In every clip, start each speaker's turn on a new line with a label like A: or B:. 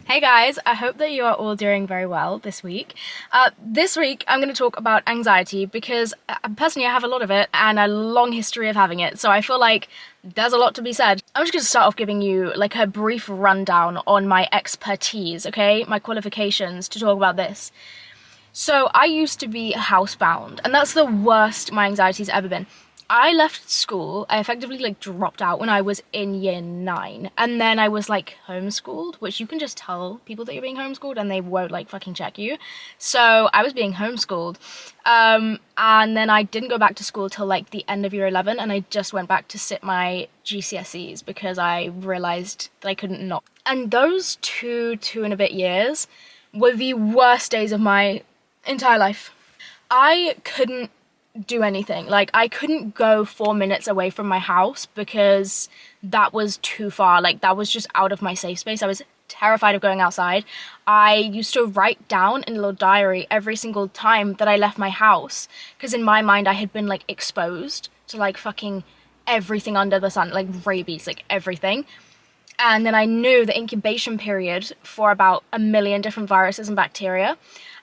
A: Hey guys, I hope that you are all doing very well this week. This week I'm going to talk about anxiety because personally I have a lot of it and a long history of having it, so I feel like there's a lot to be said. I'm just going to start off giving you like a brief rundown on my expertise, okay? My qualifications to talk about this. So I used to be housebound, and that's the worst my anxiety's ever been. I left school, I effectively like dropped out when I was in year 9, and then I was like homeschooled, which you can just tell people that you're being homeschooled and they won't like fucking check you. So I was being homeschooled, and then I didn't go back to school till like the end of year 11, and I just went back to sit my GCSEs because I realised that I couldn't not. And those two and a bit years were the worst days of my entire life. I couldn't do anything. Like, I couldn't go 4 minutes away from my house because that was too far. Like, that was just out of my safe space. I was terrified of going outside. I used to write down in a little diary every single time that I left my house, because in my mind I had been like exposed to like fucking everything under the sun, like rabies, like everything. And then I knew the incubation period for about 1 million different viruses and bacteria.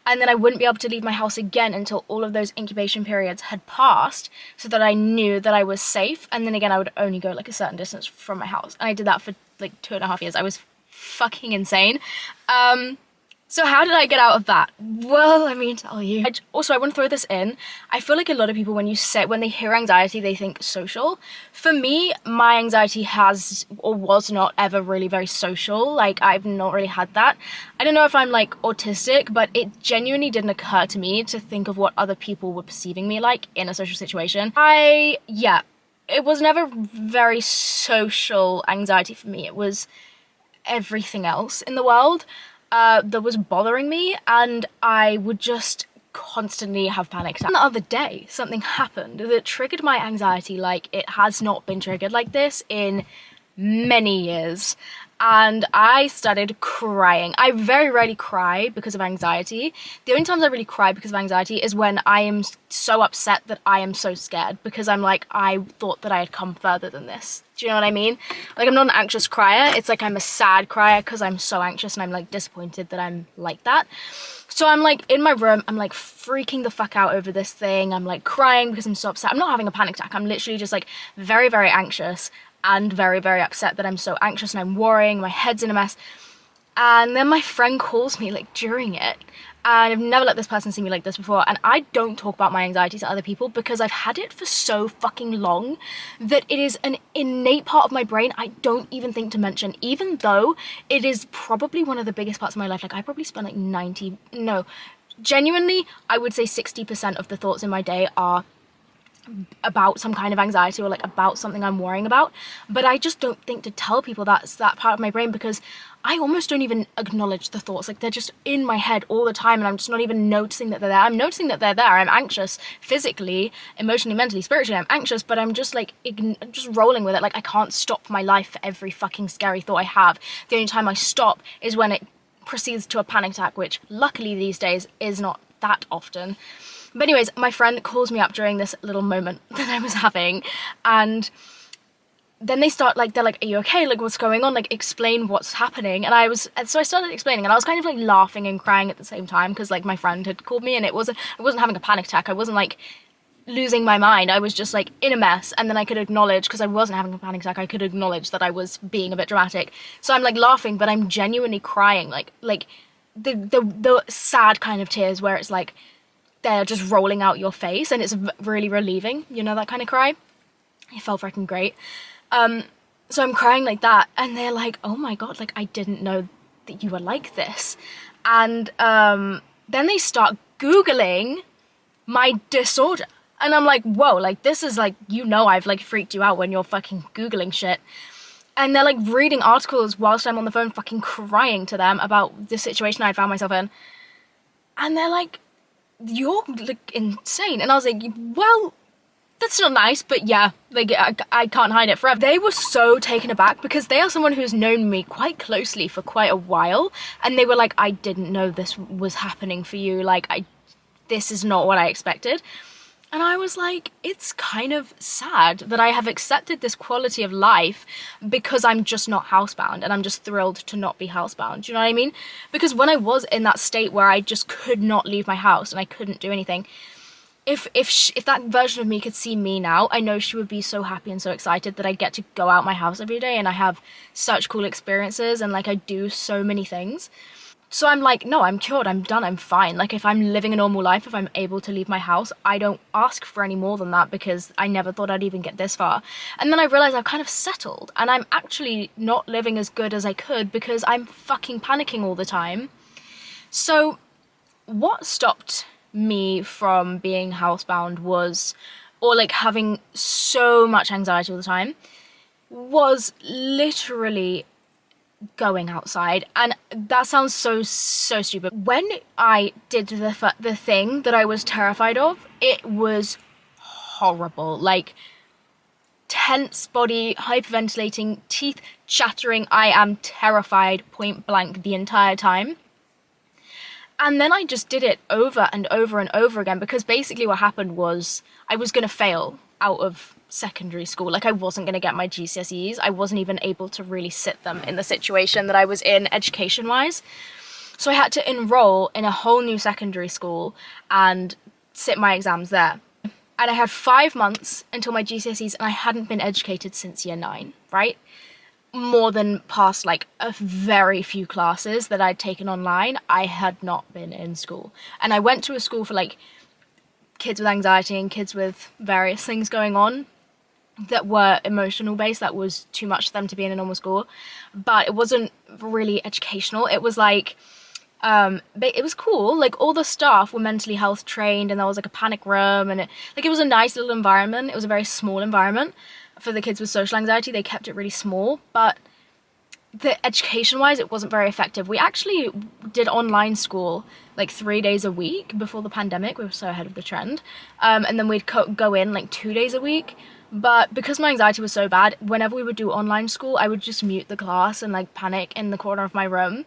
A: And then I wouldn't be able to leave my house again until all of those incubation periods had passed, so that I knew that I was safe. And then again, I would only go like a certain distance from my house. And I did that for like 2.5 years. I was fucking insane. So how did I get out of that? Well, let me tell you. I want to throw this in. I feel like a lot of people, when they hear anxiety, they think social. For me, my anxiety has or was not ever really very social. Like, I've not really had that. I don't know if I'm like autistic, but it genuinely didn't occur to me to think of what other people were perceiving me like in a social situation. It was never very social anxiety for me. It was everything else in the world that was bothering me, and I would just constantly have panic attacks. And the other day, something happened that triggered my anxiety like it has not been triggered like this in many years. And I started crying. I very rarely cry because of anxiety. The only times I really cry because of anxiety is when I am so upset that I am so scared, because I'm like, I thought that I had come further than this. Do you know what I mean? Like, I'm not an anxious crier. It's like I'm a sad crier because I'm so anxious and I'm like disappointed that I'm like that. So I'm like in my room, I'm like freaking the fuck out over this thing. I'm like crying because I'm so upset. I'm not having a panic attack. I'm literally just like very, very anxious and very, very upset that I'm so anxious and I'm worrying, my head's in a mess. And then my friend calls me like during it, and I've never let this person see me like this before, and I don't talk about my anxiety to other people because I've had it for so fucking long that it is an innate part of my brain I don't even think to mention, even though it is probably one of the biggest parts of my life. Like, I probably spend like genuinely, I would say 60% of the thoughts in my day are about some kind of anxiety or like about something I'm worrying about. But I just don't think to tell people that's that part of my brain, because I almost don't even acknowledge the thoughts. Like, they're just in my head all the time and I'm just not even noticing that they're there. I'm noticing that they're there. I'm anxious physically, emotionally, mentally, spiritually. I'm anxious, but I'm just like just rolling with it. Like, I can't stop my life for every fucking scary thought I have. The only time I stop is when it proceeds to a panic attack, which luckily these days is not that often. But anyways, my friend calls me up during this little moment that I was having, and then they're like, are you okay? Like, what's going on? Like, explain what's happening. And so I started explaining, and I was kind of like laughing and crying at the same time, because like my friend had called me, and I wasn't having a panic attack. I wasn't like losing my mind. I was just like in a mess, and then I could acknowledge, because I wasn't having a panic attack, I could acknowledge that I was being a bit dramatic. So I'm like laughing, but I'm genuinely crying, like the sad kind of tears where it's like they're just rolling out your face and it's really relieving, you know, that kind of cry. It felt freaking great. So I'm crying like that, and they're like, oh my god, like, I didn't know that you were like this. And then they start Googling my disorder, and I'm like, whoa, like, this is like, you know, I've like freaked you out when you're fucking Googling shit. And they're like reading articles whilst I'm on the phone fucking crying to them about the situation I found myself in. And they're like, you're like insane. And I was like, well, that's not nice, but yeah, like, I can't hide it forever. They were so taken aback, because they are someone who's known me quite closely for quite a while, and they were like, I didn't know this was happening for you, like, this is not what I expected. And I was like, it's kind of sad that I have accepted this quality of life because I'm just not housebound, and I'm just thrilled to not be housebound. Do you know what I mean? Because when I was in that state where I just could not leave my house and I couldn't do anything, if that version of me could see me now, I know she would be so happy and so excited that I get to go out my house every day and I have such cool experiences and like I do so many things. So I'm like, no, I'm cured, I'm done, I'm fine. Like, if I'm living a normal life, if I'm able to leave my house, I don't ask for any more than that because I never thought I'd even get this far. And then I realized I've kind of settled and I'm actually not living as good as I could because I'm fucking panicking all the time. So what stopped me from being housebound was, or like having so much anxiety all the time, was literally going outside. And that sounds so stupid. When I did the thing that I was terrified of, it was horrible. Like, tense body, hyperventilating, teeth chattering. I am terrified, point blank, the entire time. And then I just did it over and over and over again because basically what happened was I was going to fail out of secondary school. Like, I wasn't going to get my GCSEs. I wasn't even able to really sit them in the situation that I was in education-wise. So I had to enroll in a whole new secondary school and sit my exams there. And I had 5 months until my GCSEs, and I hadn't been educated since year 9, right? More than past like a very few classes that I'd taken online, I had not been in school. And I went to a school for like kids with anxiety and kids with various things going on that were emotional based. That was too much for them to be in a normal school, but it wasn't really educational. It was like it was cool. Like, all the staff were mentally health trained, and there was like a panic room, and it was a nice little environment. It was a very small environment for the kids with social anxiety. They kept it really small, but the education-wise, it wasn't very effective. We actually did online school like 3 days a week before the pandemic. We were so ahead of the trend. And then we'd go in like 2 days a week. But because my anxiety was so bad, whenever we would do online school, I would just mute the class and like panic in the corner of my room.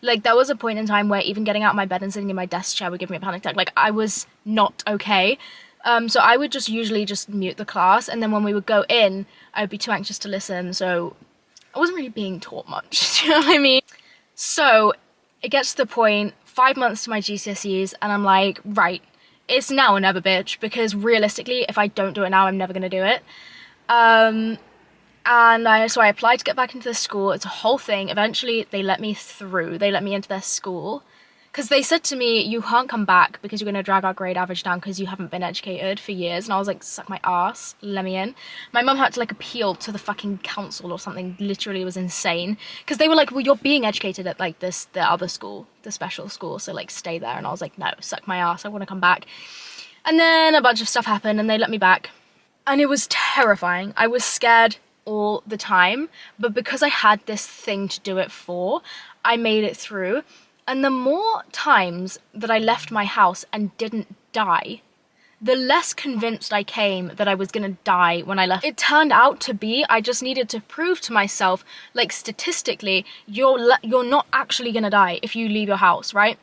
A: Like, there was a point in time where even getting out of my bed and sitting in my desk chair would give me a panic attack. Like, I was not okay. So I would usually just mute the class, and then when we would go in, I would be too anxious to listen, so I wasn't really being taught much. Do you know what I mean? So it gets to the point, 5 months to my GCSEs, and I'm like, right, it's now or never, bitch, because realistically, if I don't do it now, I'm never gonna do it. So I applied to get back into the school. It's a whole thing. Eventually, they let me through. They let me into their school. Because they said to me, you can't come back because you're going to drag our grade average down because you haven't been educated for years. And I was like, suck my ass, let me in. My mum had to like appeal to the fucking council or something. Literally, it was insane. Because they were like, well, you're being educated at like the other school, the special school, so like stay there. And I was like, no, suck my ass, I want to come back. And then a bunch of stuff happened and they let me back. And it was terrifying. I was scared all the time. But because I had this thing to do it for, I made it through. And the more times that I left my house and didn't die, the less convinced I came that I was gonna die when I left. It turned out to be, I just needed to prove to myself, like, statistically, you're not actually gonna die if you leave your house, right?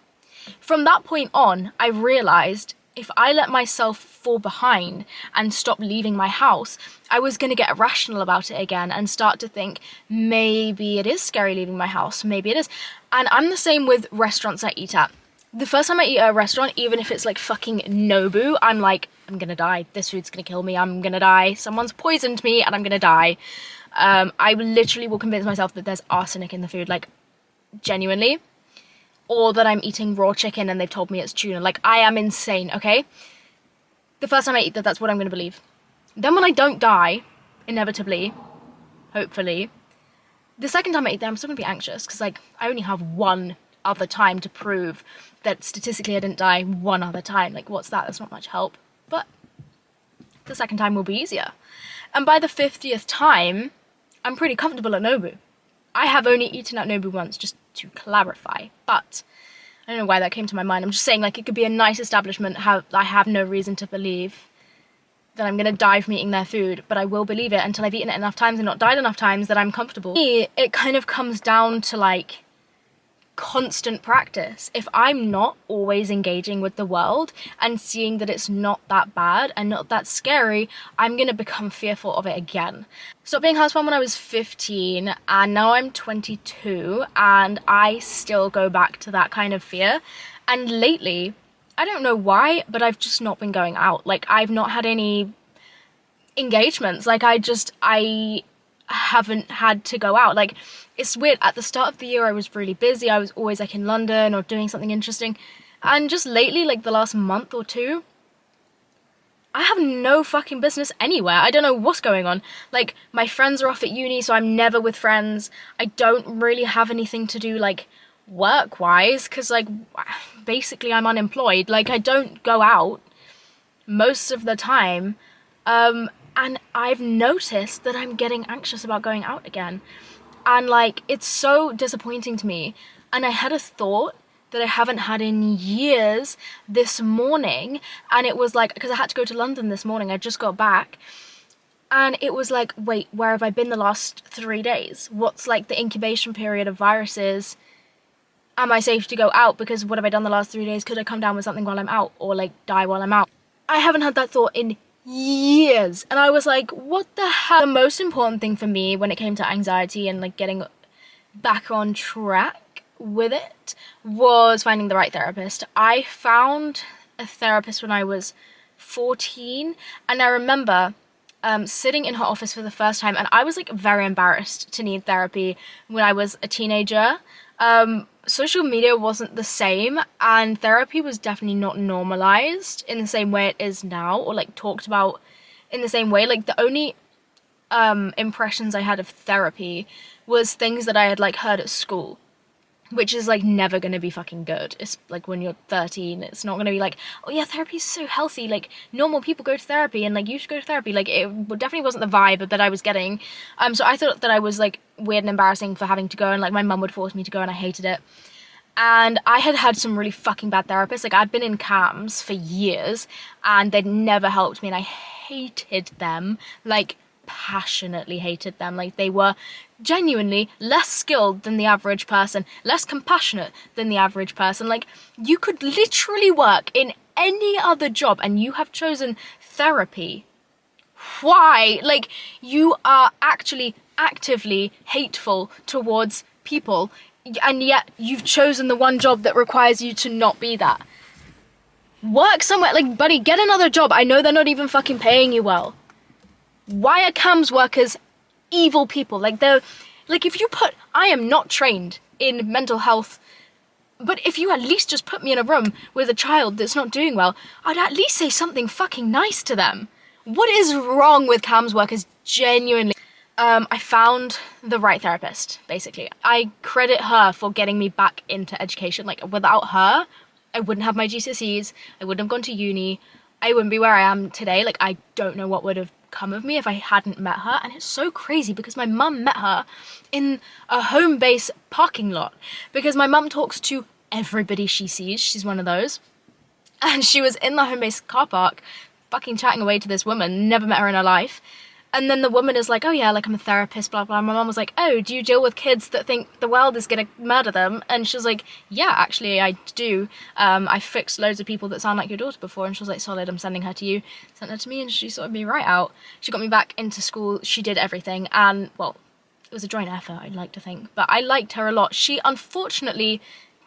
A: From that point on, I realized if I let myself fall behind and stop leaving my house, I was going to get irrational about it again and start to think, maybe it is scary leaving my house, maybe it is. And I'm the same with restaurants I eat at. The first time I eat at a restaurant, even if it's like fucking Nobu, I'm like, I'm gonna die, this food's gonna kill me, I'm gonna die, someone's poisoned me and I'm gonna die. I literally will convince myself that there's arsenic in the food, like, genuinely. Or that I'm eating raw chicken and they've told me it's tuna. Like, I am insane, okay? The first time I eat that, that's what I'm gonna believe. Then when I don't die, inevitably, hopefully, the second time I eat that, I'm still gonna be anxious, because, like, I only have one other time to prove that statistically I didn't die one other time. Like, what's that? That's not much help. But the second time will be easier. And by the 50th time, I'm pretty comfortable at Nobu. I have only eaten at Nobu once, just to clarify, but I don't know why that came to my mind. I'm just saying, like, it could be a nice establishment. I have no reason to believe that I'm gonna die from eating their food, but I will believe it until I've eaten it enough times and not died enough times that I'm comfortable. For me, it kind of comes down to, like, constant practice. If I'm not always engaging with the world and seeing that it's not that bad and not that scary, I'm gonna become fearful of it again. Stopped being housebound when I was 15, and now I'm 22, and I still go back to that kind of fear. And lately, I don't know why, but I've just not been going out. Like, I've not had any engagements. Like, I haven't had to go out. Like, it's weird. At the start of the year, I was really busy. I was always like in London or doing something interesting. And just lately, like the last month or two, I have no fucking business anywhere. I don't know what's going on. Like, my friends are off at uni, so I'm never with friends. I don't really have anything to do, like, work-wise, because, like, basically I'm unemployed. Like, I don't go out most of the time. And I've noticed that I'm getting anxious about going out again. And, like, it's so disappointing to me. And I had a thought that I haven't had in years this morning. And it was like, because I had to go to London this morning. I just got back. And it was like, wait, where have I been the last 3 days? What's, like, the incubation period of viruses? Am I safe to go out? Because what have I done the last 3 days? Could I come down with something while I'm out? Or, like, die while I'm out? I haven't had that thought in years. And I was like, what the hell? The most important thing for me when it came to anxiety and, like, getting back on track with it was finding the right therapist. I found a therapist when I was 14, and I remember sitting in her office for the first time, and I was, like, very embarrassed to need therapy when I was a teenager. Social media wasn't the same, and therapy was definitely not normalized in the same way it is now, or, like, talked about in the same way. Like, the only impressions I had of therapy was things that I had, like, heard at school, which is, like, never gonna be fucking good. It's like when you're 13, it's not gonna be like, oh yeah, therapy's so healthy, like, normal people go to therapy and, like, you should go to therapy. Like, it definitely wasn't the vibe that I was getting. So I thought that I was, like, weird and embarrassing for having to go, and, like, my mum would force me to go and I hated it. And I had had some really fucking bad therapists. Like, I'd been in CAMS for years and they'd never helped me, and I hated them, like, passionately hated them. Like, they were genuinely less skilled than the average person, less compassionate than the average person. Like, you could literally work in any other job and you have chosen therapy. Why? Like, you are actually actively hateful towards people, and yet you've chosen the one job that requires you to not be that. Work somewhere. Like, buddy, get another job. I know they're not even fucking paying you well. Why are CAMS workers evil people? Like, they're, like, if you put, I am not trained in mental health, but if you at least just put me in a room with a child that's not doing well, I'd at least say something fucking nice to them. What is wrong with CAMS workers, genuinely? I found the right therapist, basically. I credit her for getting me back into education. Like, without her, I wouldn't have my GCSEs, I wouldn't have gone to uni, I wouldn't be where I am today. Like, I don't know what would have come of me if I hadn't met her. And it's so crazy because my mum met her in a home base parking lot, because my mum talks to everybody she sees. She's one of those. And she was in the home base car park fucking chatting away to this woman, never met her in her life. And then the woman is like, oh yeah, like, I'm a therapist, blah, blah. My mum was like, oh, do you deal with kids that think the world is gonna murder them? And she was like, yeah, actually, I do. I fixed loads of people that sound like your daughter before. And she was like, solid, I'm sending her to you. Sent her to me, and she sorted me right out. She got me back into school. She did everything. And, well, it was a joint effort, I'd like to think. But I liked her a lot. She, unfortunately,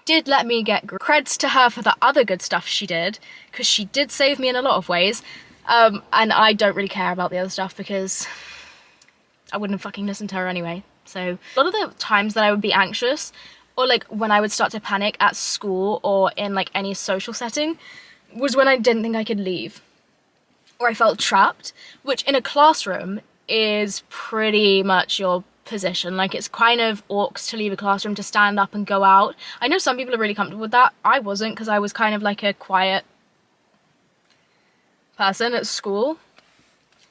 A: did let me get creds to her for the other good stuff she did, because she did save me in a lot of ways. And I don't really care about the other stuff because I wouldn't fucking listen to her anyway. So a lot of the times that I would be anxious, or, like, when I would start to panic at school or in, like, any social setting, was when I didn't think I could leave, or I felt trapped, which in a classroom is pretty much your position. Like, it's kind of orcs to leave a classroom to stand up and go out. I know some people are really comfortable with that. I wasn't, because I was kind of like a quiet person at school.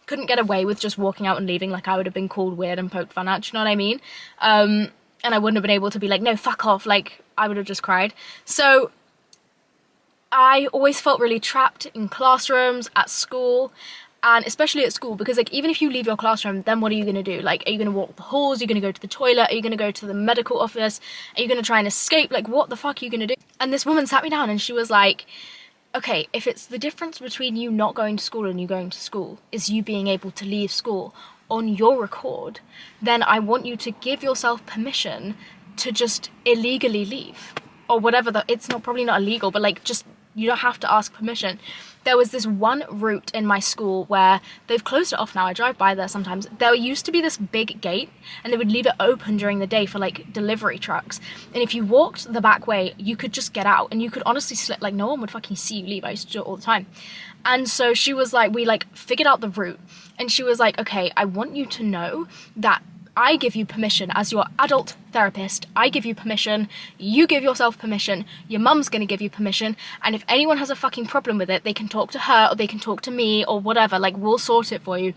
A: Couldn't get away with just walking out and leaving. Like, I would have been called weird and poked fun at, you know what I mean? And I wouldn't have been able to be like, no, fuck off. Like, I would have just cried. So I always felt really trapped in classrooms, at school, And especially at school, because like even if you leave your classroom, then what are you going to do? Like, are you going to walk the halls? Are you going to go to the toilet? Are you going to go to the medical office? Are you going to try and escape? Like, what the fuck are you going to do? And this woman sat me down and she was like, okay, if it's the difference between you not going to school and you going to school is you being able to leave school on your accord, then I want you to give yourself permission to just illegally leave, or whatever. It's not, probably not illegal, but like, just, you don't have to ask permission. There was this one route in my school where they've closed it off now. I drive by there sometimes. There used to be this big gate and they would leave it open during the day for like delivery trucks. And if you walked the back way, you could just get out and you could honestly slip, like no one would fucking see you leave. I used to do it all the time. And so she was like, we like figured out the route and she was like, okay, I want you to know that I give you permission as your adult therapist. I give you permission. You give yourself permission. Your mum's going to give you permission. And if anyone has a fucking problem with it, they can talk to her or they can talk to me or whatever. Like, we'll sort it for you.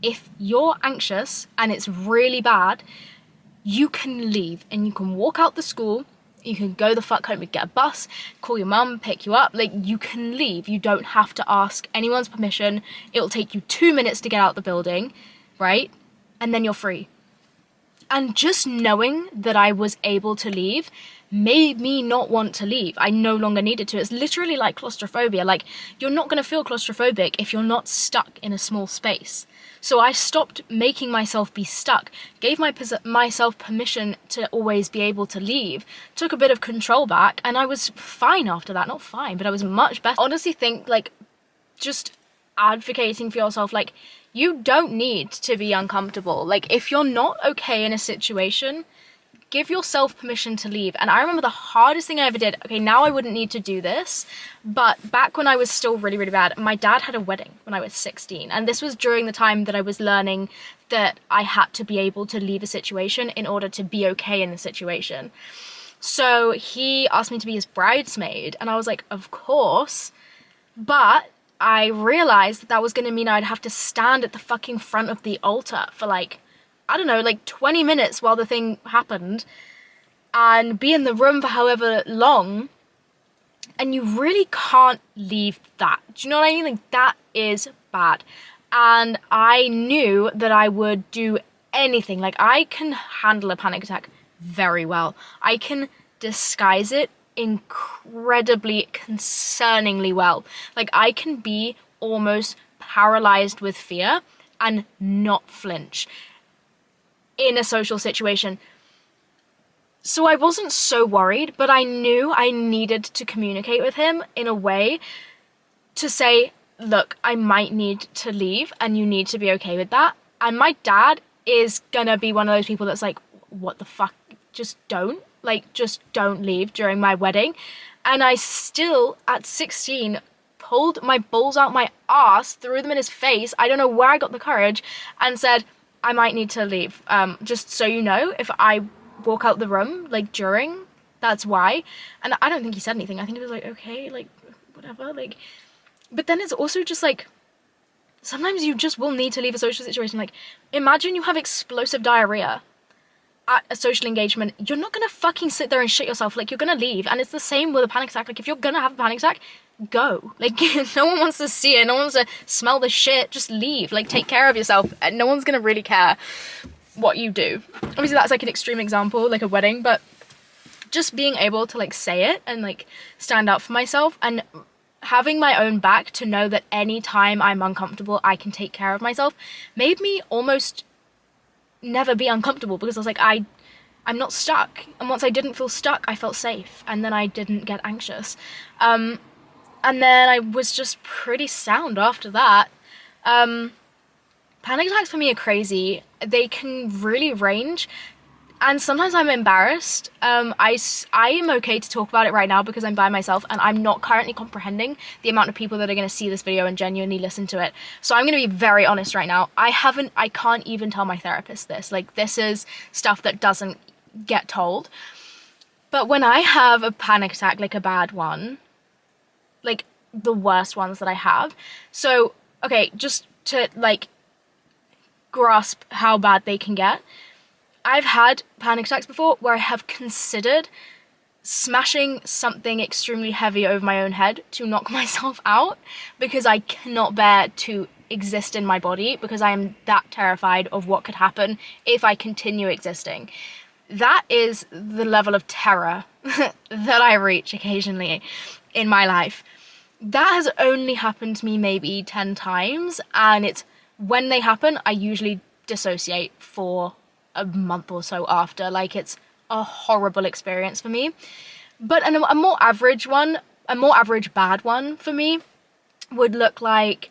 A: If you're anxious and it's really bad, you can leave and you can walk out the school. You can go the fuck home, get a bus, call your mum, pick you up. Like, you can leave. You don't have to ask anyone's permission. It'll take you 2 minutes to get out the building, right? And then you're free. And just knowing that I was able to leave made me not want to leave. I no longer needed to. It's literally like claustrophobia. Like, you're not going to feel claustrophobic if you're not stuck in a small space. So I stopped making myself be stuck, gave myself permission to always be able to leave, took a bit of control back, and I was fine after that. Not fine, but I was much better. I honestly think, like, just advocating for yourself, like, you don't need to be uncomfortable. Like, if you're not okay in a situation, give yourself permission to leave. And I remember the hardest thing I ever did, okay, now I wouldn't need to do this, but back when I was still really, really bad, my dad had a wedding when I was 16. And this was during the time that I was learning that I had to be able to leave a situation in order to be okay in the situation. So he asked me to be his bridesmaid, and I was like, of course, but I realized that was going to mean I'd have to stand at the fucking front of the altar for like, I don't know, like 20 minutes while the thing happened and be in the room for however long. And you really can't leave that. Do you know what I mean? Like, that is bad. And I knew that I would do anything. Like, I can handle a panic attack very well. I can disguise it incredibly concerningly well. Like, I can be almost paralyzed with fear and not flinch in a social situation. So I wasn't so worried, but I knew I needed to communicate with him in a way to say, look, I might need to leave and you need to be okay with that. And my dad is gonna be one of those people that's like, what the fuck, just don't. Like, just don't leave during my wedding. And I still, at 16, pulled my balls out my ass, threw them in his face, I don't know where I got the courage, and said, I might need to leave. Just so you know, if I walk out the room, like, during, that's why. And I don't think he said anything. I think he was like, okay, like, whatever, like. But then it's also just, like, sometimes you just will need to leave a social situation. Like, imagine you have explosive diarrhea at a social engagement. You're not gonna fucking sit there and shit yourself. Like, you're gonna leave. And it's the same with a panic attack. Like, if you're gonna have a panic attack, go. Like, no one wants to see it. No one wants to smell the shit. Just leave. Like, take care of yourself. And no one's gonna really care what you do. Obviously, that's like an extreme example, like a wedding, but just being able to like say it and like stand up for myself and having my own back to know that anytime I'm uncomfortable, I can take care of myself made me almost never be uncomfortable, because I was like, I'm not stuck. And once I didn't feel stuck, I felt safe, and then I didn't get anxious. And then I was just pretty sound after that. Panic attacks for me are crazy. They can really range, and sometimes I'm embarrassed. I am okay to talk about it right now because I'm by myself and I'm not currently comprehending the amount of people that are going to see this video and genuinely listen to it. So I'm going to be very honest right now. I can't even tell my therapist this. Like, this is stuff that doesn't get told. But when I have a panic attack, like a bad one, like the worst ones that I have. So, okay, just to like grasp how bad they can get. I've had panic attacks before where I have considered smashing something extremely heavy over my own head to knock myself out, because I cannot bear to exist in my body because I am that terrified of what could happen if I continue existing. That is the level of terror that I reach occasionally in my life. That has only happened to me maybe 10 times, and it's when they happen, I usually dissociate for a month or so after. Like, it's a horrible experience for me. But a more average one, a more average bad one for me would look like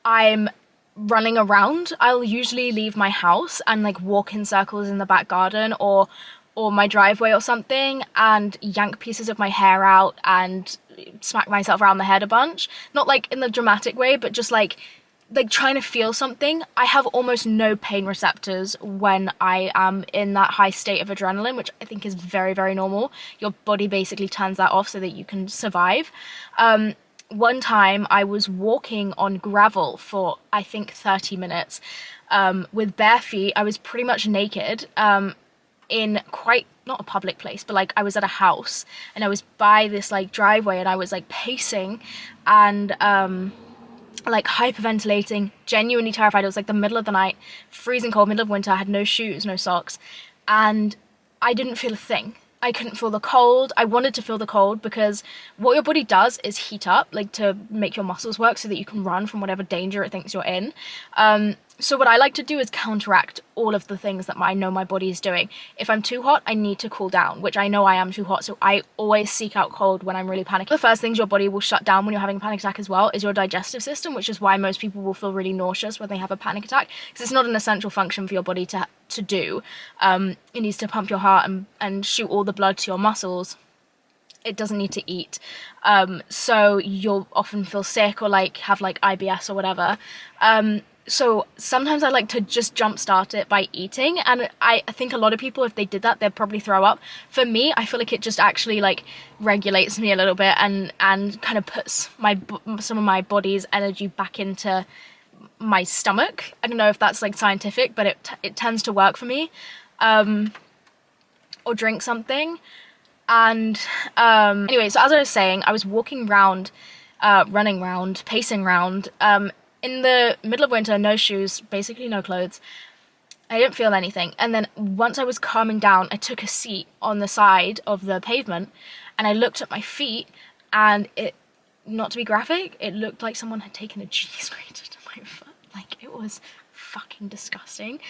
A: I'm running around. I'll usually leave my house and like walk in circles in the back garden or my driveway or something and yank pieces of my hair out and smack myself around the head a bunch. Not like in the dramatic way, but just like trying to feel something. I have almost no pain receptors when I am in that high state of adrenaline, which I think is very, very normal. Your body basically turns that off so that you can survive. One time I was walking on gravel for, I think, 30 minutes with bare feet. I was pretty much naked in quite, not a public place, but like I was at a house and I was by this like driveway and I was like pacing and like hyperventilating, genuinely terrified. It was like the middle of the night, freezing cold, middle of winter. I had no shoes, no socks, and I didn't feel a thing. I couldn't feel the cold. I wanted to feel the cold because what your body does is heat up, like to make your muscles work so that you can run from whatever danger it thinks you're in. So what I like to do is counteract all of the things that I know my body is doing. If I'm too hot, I need to cool down, which I know I am too hot, so I always seek out cold when I'm really panicking. The first things your body will shut down when you're having a panic attack as well is your digestive system, which is why most people will feel really nauseous when they have a panic attack, because it's not an essential function for your body to do. It needs to pump your heart and shoot all the blood to your muscles. It doesn't need to eat. So you'll often feel sick or like have like IBS or whatever. So sometimes I like to just jumpstart it by eating, and I think a lot of people, if they did that, they'd probably throw up. For me, I feel like it just actually like regulates me a little bit and kind of puts some of my body's energy back into my stomach. I don't know if that's like scientific, but it tends to work for me. Or drink something. And anyway, so as I was saying, I was walking around, running around, pacing around, in the middle of winter, no shoes, basically no clothes. I didn't feel anything. And then once I was calming down, I took a seat on the side of the pavement and I looked at my feet, and it, not to be graphic, it looked like someone had taken a cheese grater to my foot. Like, it was fucking disgusting.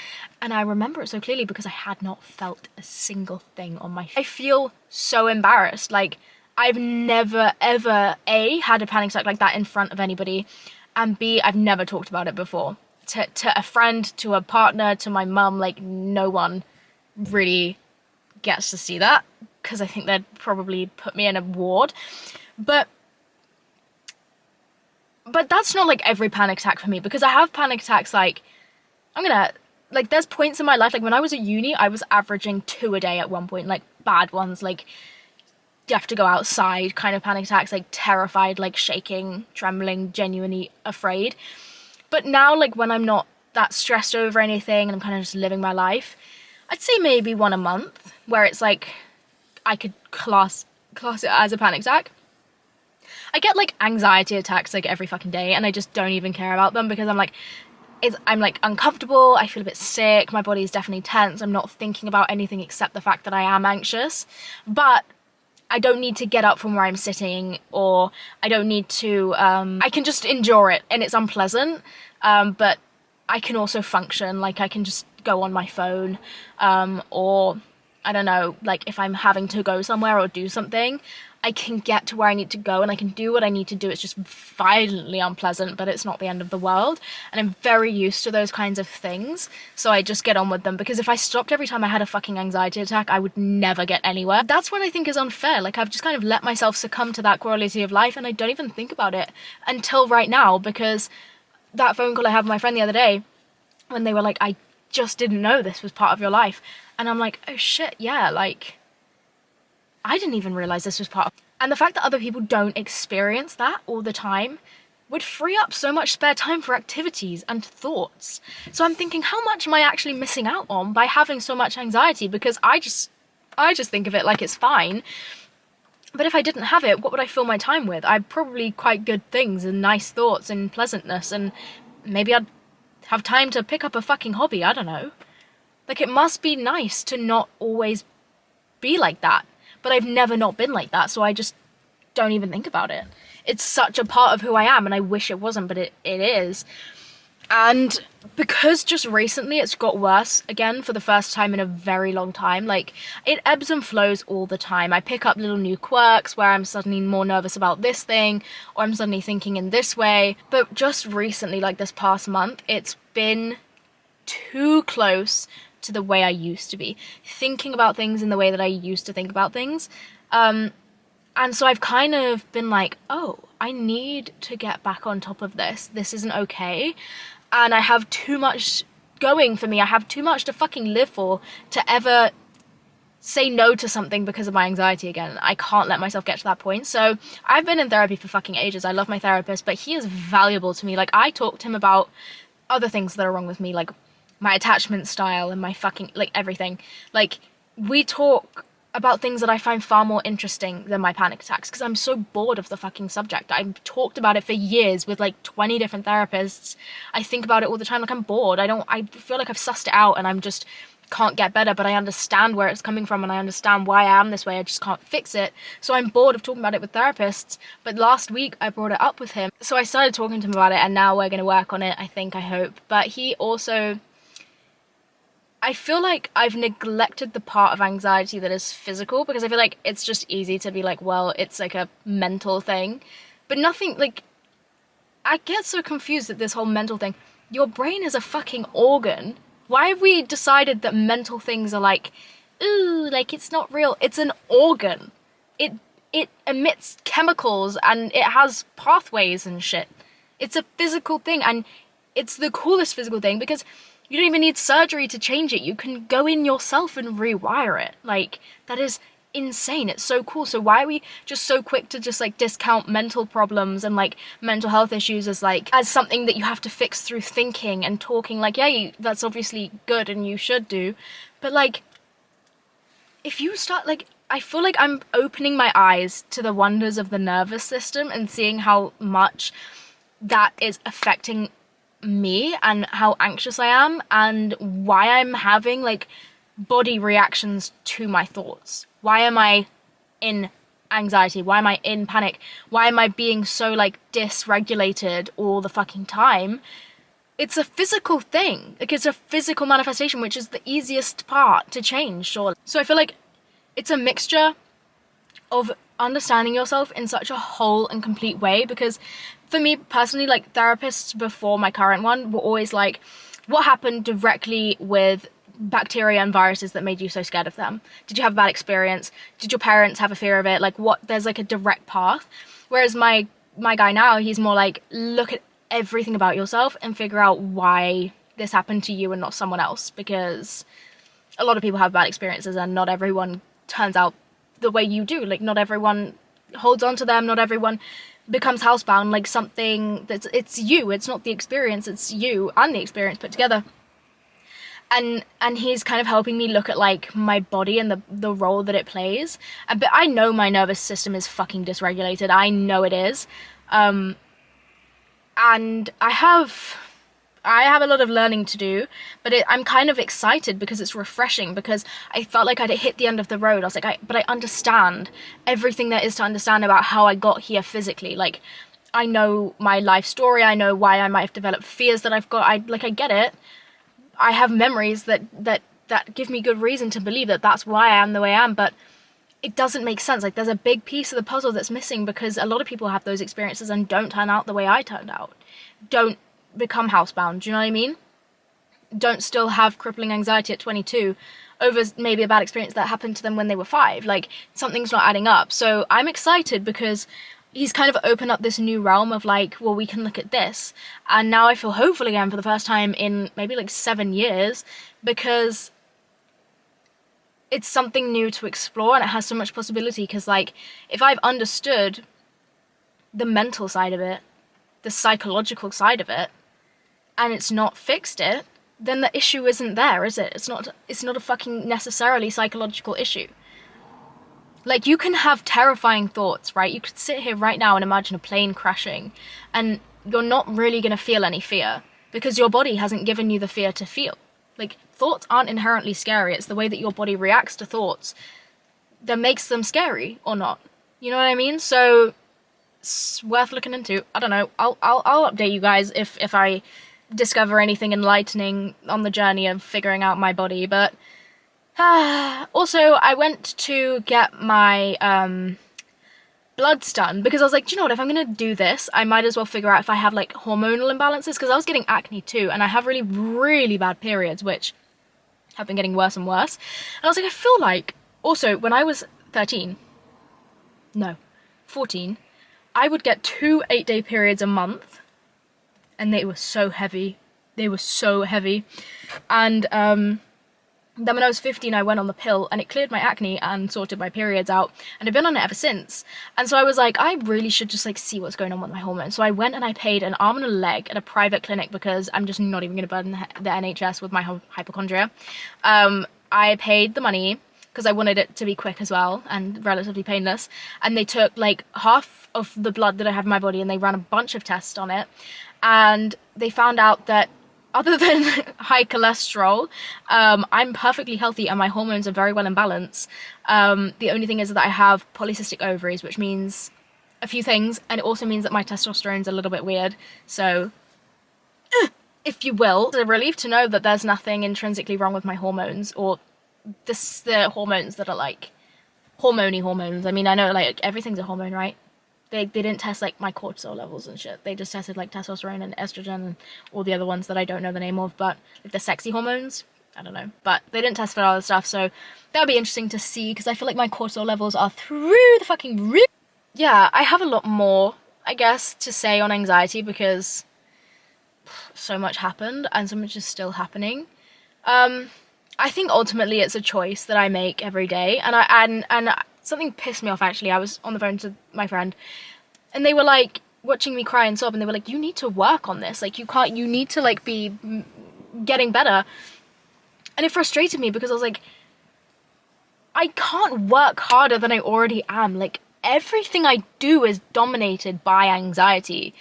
A: And I remember it so clearly because I had not felt a single thing on my feet. I feel so embarrassed. Like, I've never, ever, A, had a panic attack like that in front of anybody, and B, I've never talked about it before. To a friend, to a partner, to my mum, like, no one really gets to see that, because I think they'd probably put me in a ward. But that's not, like, every panic attack for me, because I have panic attacks, like, there's points in my life, like, when I was at uni, I was averaging 2 a day at one point, like, bad ones, like, you have to go outside kind of panic attacks, like terrified, like shaking, trembling, genuinely afraid. But now, like, when I'm not that stressed over anything and I'm kind of just living my life, I'd say maybe one a month, where it's like I could class it as a panic attack. I get like anxiety attacks like every fucking day, and I just don't even care about them because I'm like uncomfortable, I feel a bit sick, my body is definitely tense, I'm not thinking about anything except the fact that I am anxious. But I don't need to get up from where I'm sitting, or I don't need to, I can just endure it, and it's unpleasant, but I can also function, like I can just go on my phone, or I don't know, like if I'm having to go somewhere or do something, I can get to where I need to go and I can do what I need to do. It's just violently unpleasant, but it's not the end of the world. And I'm very used to those kinds of things, so I just get on with them, because if I stopped every time I had a fucking anxiety attack, I would never get anywhere. That's what I think is unfair. Like, I've just kind of let myself succumb to that quality of life, and I don't even think about it until right now, because that phone call I had with my friend the other day, when they were like, I just didn't know this was part of your life. And I'm like, oh shit, yeah, like, I didn't even realize this was part of... And the fact that other people don't experience that all the time would free up so much spare time for activities and thoughts. So I'm thinking, how much am I actually missing out on by having so much anxiety? Because I just think of it like it's fine. But if I didn't have it, what would I fill my time with? I'd probably quite good things and nice thoughts and pleasantness and maybe I'd have time to pick up a fucking hobby, I don't know. Like, it must be nice to not always be like that. But I've never not been like that, so I just don't even think about it. It's such a part of who I am, and I wish it wasn't, but it is. And because just recently it's got worse again for the first time in a very long time. Like, it ebbs and flows all the time. I pick up little new quirks where I'm suddenly more nervous about this thing, or I'm suddenly thinking in this way. But just recently, like this past month, it's been too close to the way I used to be. Thinking about things in the way that I used to think about things. And so I've kind of been like, oh, I need to get back on top of this. This isn't okay. And I have too much going for me. I have too much to fucking live for to ever say no to something because of my anxiety again. I can't let myself get to that point. So I've been in therapy for fucking ages. I love my therapist, but he is valuable to me. Like, I talk to him about other things that are wrong with me, like my attachment style and my fucking, like, everything. Like, we talk about things that I find far more interesting than my panic attacks, because I'm so bored of the fucking subject. I've talked about it for years with like 20 different therapists. I think about it all the time. Like, I'm bored. I feel like I've sussed it out and I'm just can't get better, but I understand where it's coming from and I understand why I am this way. I just can't fix it. So I'm bored of talking about it with therapists. But last week I brought it up with him. So I started talking to him about it, and now we're going to work on it, I hope. But he also, I feel like I've neglected the part of anxiety that is physical, because I feel like it's just easy to be like, well, it's like a mental thing. But nothing, like, I get so confused at this whole mental thing. Your brain is a fucking organ. Why have we decided that mental things are like, ooh, like, it's not real? It's an organ. It emits chemicals and it has pathways and shit. It's a physical thing, and it's the coolest physical thing because you don't even need surgery to change it. You can go in yourself and rewire it. Like, that is insane. It's so cool. So why are we just so quick to just like discount mental problems and like mental health issues as like as something that you have to fix through thinking and talking? Like, yeah, that's obviously good and you should do, but like, if you start, like, I feel like I'm opening my eyes to the wonders of the nervous system and seeing how much that is affecting me and how anxious I am and why I'm having like body reactions to my thoughts. Why am I in anxiety? Why am I in panic? Why am I being so like dysregulated all the fucking time? It's a physical thing. Like, it's a physical manifestation, which is the easiest part to change, surely. So I feel like it's a mixture of understanding yourself in such a whole and complete way, because for me personally, like, therapists before my current one were always like, what happened directly with bacteria and viruses that made you so scared of them? Did you have a bad experience? Did your parents have a fear of it? Like, what, there's like a direct path. Whereas my guy now, he's more like, look at everything about yourself and figure out why this happened to you and not someone else, because a lot of people have bad experiences and not everyone turns out the way you do. Like, not everyone holds on to them, not everyone becomes housebound. Like, something that's, it's you, it's not the experience, it's you and the experience put together. And he's kind of helping me look at like my body and the role that it plays. But I know my nervous system is fucking dysregulated. I know it is. And I have a lot of learning to do, but I'm kind of excited because it's refreshing, because I felt like I'd hit the end of the road. I was like, but I understand everything there is to understand about how I got here physically. Like, I know my life story. I know why I might have developed fears that I've got. I get it. I have memories that give me good reason to believe that that's why I am the way I am, but it doesn't make sense. Like, there's a big piece of the puzzle that's missing, because a lot of people have those experiences and don't turn out the way I turned out. Don't become housebound, do you know what I mean? Don't still have crippling anxiety at 22 over maybe a bad experience that happened to them when they were 5. Like, something's not adding up. So I'm excited because he's kind of opened up this new realm of like, well, we can look at this. And now I feel hopeful again for the first time in maybe like 7 years, because it's something new to explore and it has so much possibility. Because like, if I've understood the mental side of it, the psychological side of it, and it's not fixed it, then the issue isn't there, is it? It's not a fucking necessarily psychological issue. Like, you can have terrifying thoughts, right? You could sit here right now and imagine a plane crashing, and you're not really gonna feel any fear. because your body hasn't given you the fear to feel. Like, thoughts aren't inherently scary. It's the way that your body reacts to thoughts that makes them scary or not. You know what I mean? So it's worth looking into. I don't know. I'll update you guys if I discover anything enlightening on the journey of figuring out my body. But also, I went to get my bloods done because I was like, do you know what, if I'm gonna do this, I might as well figure out if I have like hormonal imbalances, because I was getting acne too, and I have really, really bad periods, which have been getting worse and worse. And I was like, I feel like, also, when I was 14, I would get 2 8-day periods a month, and they were so heavy. And then when I was 15, I went on the pill, and it cleared my acne and sorted my periods out, and I've been on it ever since. And so I was like, I really should just like see what's going on with my hormones. So I went and I paid an arm and a leg at a private clinic, because I'm just not even going to burden the NHS with my hypochondria. I paid the money because I wanted it to be quick as well and relatively painless. And they took like half of the blood that I have in my body, and they ran a bunch of tests on it. And they found out that other than high cholesterol, I'm perfectly healthy and my hormones are very well in balance. The only thing is that I have polycystic ovaries, which means a few things, and it also means that my testosterone's a little bit weird. So, if you will, it's a relief to know that there's nothing intrinsically wrong with my hormones, or the hormones that are like hormony hormones. I mean, I know like everything's a hormone, right? They didn't test like my cortisol levels and shit. They just tested like testosterone and estrogen and all the other ones that I don't know the name of, but like the sexy hormones, I don't know. But they didn't test for all the stuff, so that would be interesting to see, because I feel like my cortisol levels are through the fucking roof. Yeah, I have a lot more, I guess, to say on anxiety, because so much happened and so much is still happening. I think ultimately it's a choice that I make every day, and something pissed me off actually. I was on the phone to my friend, and they were like watching me cry and sob, and they were like, you need to work on this, like you need to like be getting better. And it frustrated me, because I was like, I can't work harder than I already am. Like, everything I do is dominated by anxiety.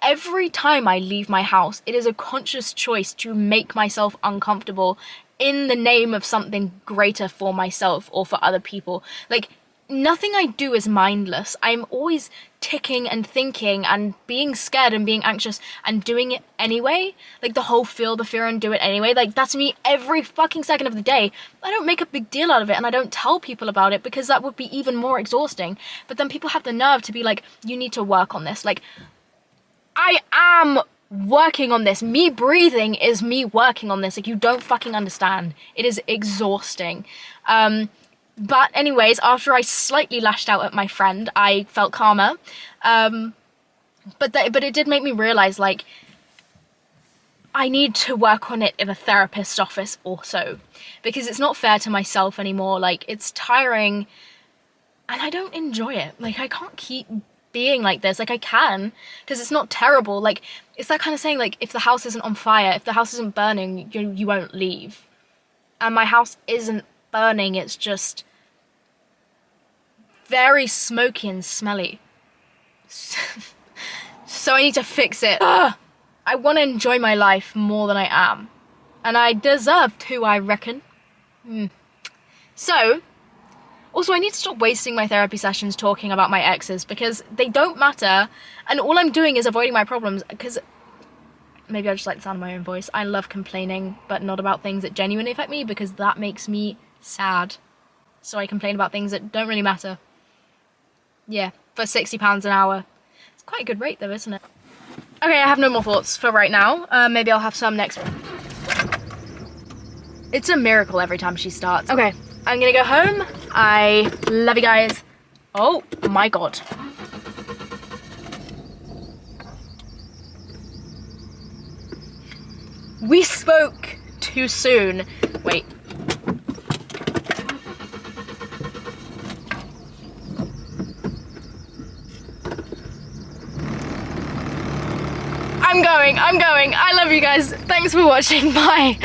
A: Every time I leave my house, it is a conscious choice to make myself uncomfortable in the name of something greater for myself or for other people. Like, nothing I do is mindless. I'm always ticking and thinking and being scared and being anxious and doing it anyway. Like, the whole feel the fear and do it anyway. Like, that's me every fucking second of the day. I don't make a big deal out of it, and I don't tell people about it, because that would be even more exhausting. But then people have the nerve to be like, you need to work on this. Like, I am working on this. Me breathing is me working on this. Like, you don't fucking understand. It is exhausting. But anyways, after I slightly lashed out at my friend, I felt calmer. But it did make me realize, like, I need to work on it in a therapist's office also, because it's not fair to myself anymore. Like, it's tiring and I don't enjoy it. Like, I can't keep being like this. Like, I can, because it's not terrible. Like, it's that kind of saying, like, if the house isn't on fire, if the house isn't burning, you won't leave. And my house isn't burning, it's just very smoky and smelly. So I need to fix it. Ugh. I want to enjoy my life more than I am, and I deserve to, I reckon. So also, I need to stop wasting my therapy sessions talking about my exes, because they don't matter, and all I'm doing is avoiding my problems. Because maybe I just like the sound of my own voice. I love complaining, but not about things that genuinely affect me, because that makes me sad. So I complain about things that don't really matter. Yeah, for £60 an hour. It's quite a good rate though, isn't it? Okay, I have no more thoughts for right now. Maybe I'll have some next week. It's a miracle every time she starts. Okay, I'm gonna go home. I love you guys. Oh my god. We spoke too soon. Wait. I'm going. I love you guys. Thanks for watching. Bye.